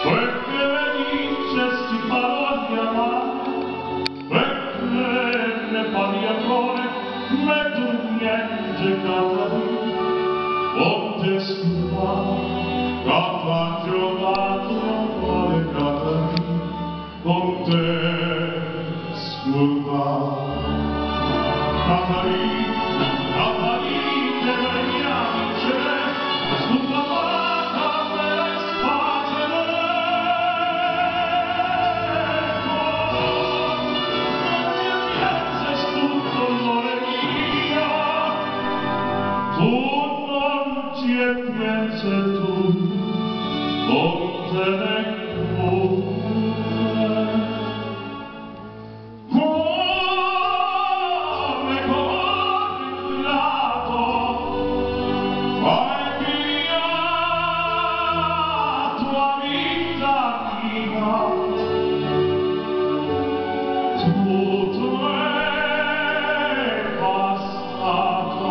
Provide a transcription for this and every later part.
perché dicesti parole amare, perché ne parli ancora, ma tu niente capri, onde scurare, capaggio l'altro quale capri, onde scurare. Capri, che veniamo in cielo, scurata per le spagine. Tu non ci pensi tu, non te ne cura. Come confidato, fai via tua vita mia. Tutto è passato.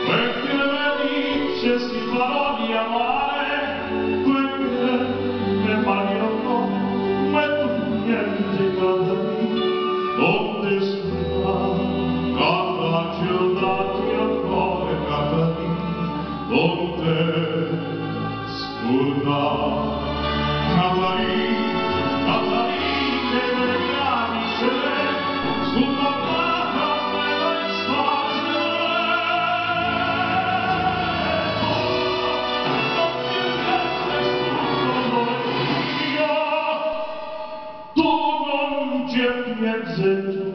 Perché me dicesti parole di amare, perché ne parli ancora, ma tu niente capri, onde scurare, capace dati ancora capri, onde scurare. Capri, che veniamo in cielo, sulla placa delle spagine. Tu non ci pensi tu,